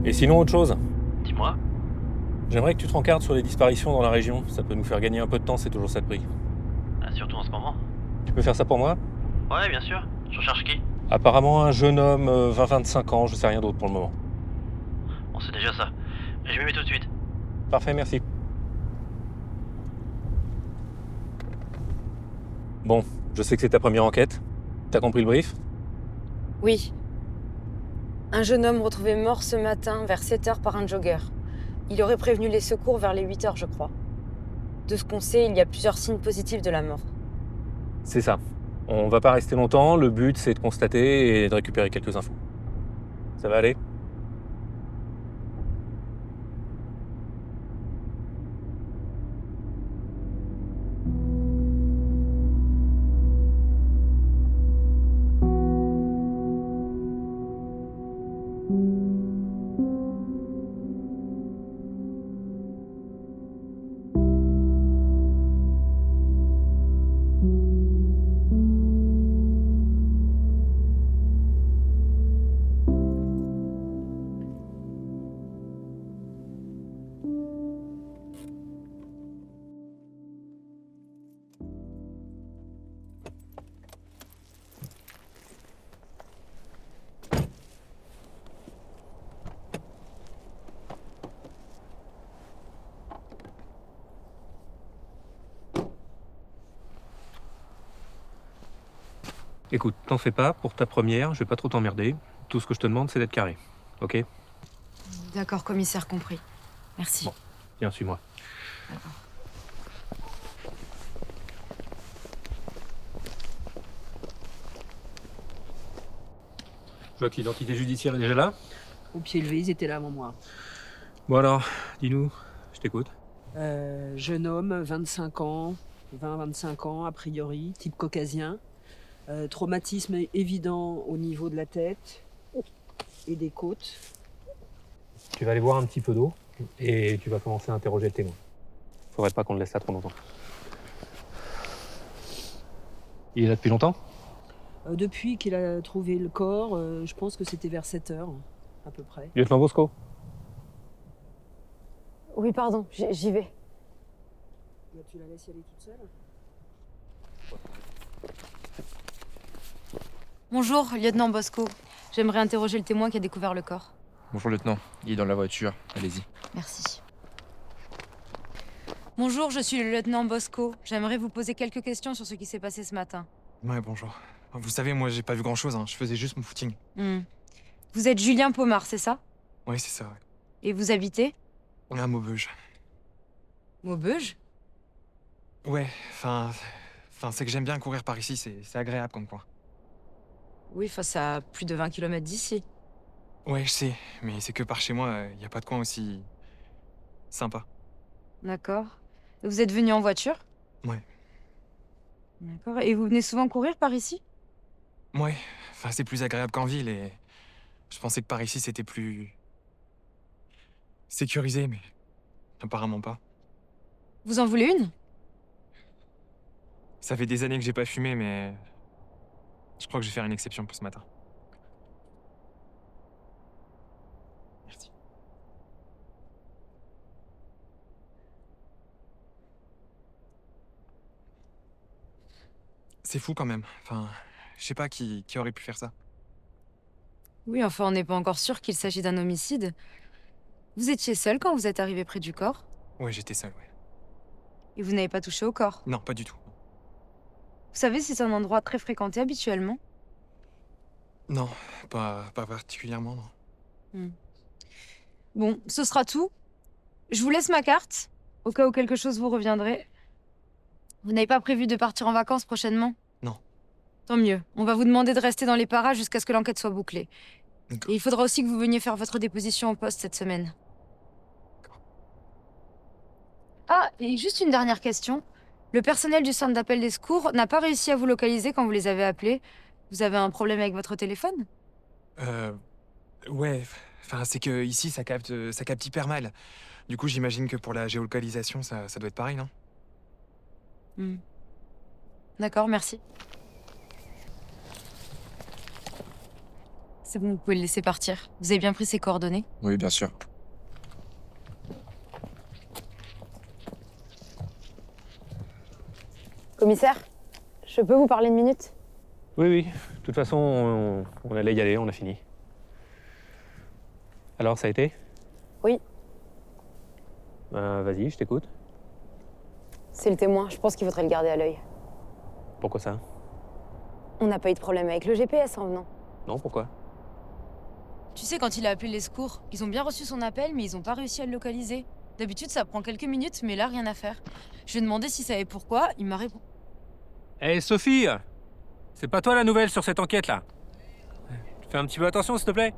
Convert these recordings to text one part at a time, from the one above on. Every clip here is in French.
Et sinon, autre chose, Dis-moi. j'aimerais que tu te rencardes sur les disparitions dans la région. Ça peut nous faire gagner un peu de temps, c'est toujours ça de prix. Ah, surtout en ce moment. Tu peux faire ça pour moi? Ouais, bien sûr. Je recherche qui? Apparemment, un jeune homme, 20-25 ans, je sais rien d'autre pour le moment. Bon, c'est déjà ça. Je m'y mets tout de suite. Parfait, merci. Bon, je sais que c'est ta première enquête. T'as compris le brief? Oui. Un jeune homme retrouvé mort ce matin vers 7h par un jogger. Il aurait prévenu les secours vers les 8h, je crois. De ce qu'on sait, il y a plusieurs signes positifs de la mort. C'est ça. On va pas rester longtemps, le but c'est de constater et de récupérer quelques infos. Ça va aller? Écoute, t'en fais pas, pour ta première, je vais pas trop t'emmerder. Tout ce que je te demande, c'est d'être carré. Ok? D'accord, commissaire, compris. Merci. Bon. Viens, suis-moi. D'accord. Je vois que l'identité judiciaire est déjà là. Au pied levé, ils étaient là avant moi. Bon alors, dis-nous, je t'écoute. Jeune homme, 25 ans, 20-25 ans a priori, type caucasien. Traumatisme évident au niveau de la tête et des côtes. Tu vas aller boire un petit peu d'eau et tu vas commencer à interroger le témoin. Faudrait pas qu'on le laisse là trop longtemps. Il est là depuis longtemps? Depuis qu'il a trouvé le corps, je pense que c'était vers 7h, à peu près. Lieutenant Bosco? Oui, pardon, j'y vais. Là, tu la laisses y aller toute seule? Bonjour, lieutenant Bosco. J'aimerais interroger le témoin qui a découvert le corps. Bonjour lieutenant, il est dans la voiture, allez-y. Merci. Bonjour, je suis le lieutenant Bosco. J'aimerais vous poser quelques questions sur ce qui s'est passé ce matin. Ouais, bonjour. Vous savez, moi j'ai pas vu grand-chose, hein. Je faisais juste mon footing. Vous êtes Julien Pomard, c'est ça? Ouais, c'est ça, ouais. Et vous habitez? On est à Maubeuge. Maubeuge? Ouais, enfin, c'est que j'aime bien courir par ici, c'est agréable comme coin. Oui, face à plus de 20 km d'ici. Ouais, je sais, mais c'est que par chez moi, y a pas de coin aussi sympa. D'accord. Vous êtes venu en voiture? Ouais. D'accord. Et vous venez souvent courir par ici? Ouais, enfin c'est plus agréable qu'en ville et je pensais que par ici c'était plus sécurisé, mais apparemment pas. Vous en voulez une? Ça fait des années que j'ai pas fumé, mais je crois que je vais faire une exception pour ce matin. Merci. C'est fou quand même. Enfin, je sais pas qui aurait pu faire ça. Oui, enfin, on n'est pas encore sûr qu'il s'agit d'un homicide. Vous étiez seul quand vous êtes arrivé près du corps? Ouais, j'étais seul, ouais. Et vous n'avez pas touché au corps? Non, pas du tout. Vous savez si c'est un endroit très fréquenté habituellement? Non, pas particulièrement, non. Bon, ce sera tout. Je vous laisse ma carte, au cas où quelque chose vous reviendrait. Vous n'avez pas prévu de partir en vacances prochainement? Non. Tant mieux. On va vous demander de rester dans les parages jusqu'à ce que l'enquête soit bouclée. D'accord. Et il faudra aussi que vous veniez faire votre déposition au poste cette semaine. Et juste une dernière question. Le personnel du centre d'appel des secours n'a pas réussi à vous localiser quand vous les avez appelés. Vous avez un problème avec votre téléphone? Ouais, enfin, c'est que ici, ça capte hyper mal. Du coup, j'imagine que pour la géolocalisation, ça doit être pareil, non? D'accord, merci. C'est bon, vous pouvez le laisser partir. Vous avez bien pris ses coordonnées? Oui, bien sûr. Commissaire, je peux vous parler une minute? Oui. De toute façon, on allait y aller, on a fini. Alors, ça a été? Oui. Ben, vas-y, je t'écoute. C'est le témoin, je pense qu'il faudrait le garder à l'œil. Pourquoi ça? On n'a pas eu de problème avec le GPS en venant. Non, pourquoi? Tu sais, quand il a appelé les secours, ils ont bien reçu son appel, mais ils n'ont pas réussi à le localiser. D'habitude, ça prend quelques minutes, mais là, rien à faire. Je lui ai demandé s'il savait pourquoi, il m'a répondu. Hé, Sophie! C'est pas toi la nouvelle sur cette enquête-là? Tu fais un petit peu attention, s'il te plaît?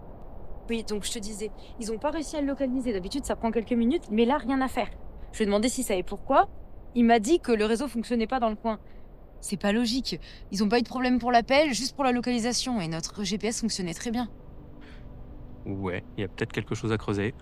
Oui, donc je te disais, ils n'ont pas réussi à le localiser. D'habitude, ça prend quelques minutes, mais là, rien à faire. Je lui ai demandé s'il savait pourquoi. Il m'a dit que le réseau fonctionnait pas dans le coin. C'est pas logique. Ils ont pas eu de problème pour l'appel, juste pour la localisation. Et notre GPS fonctionnait très bien. Ouais, il y a peut-être quelque chose à creuser.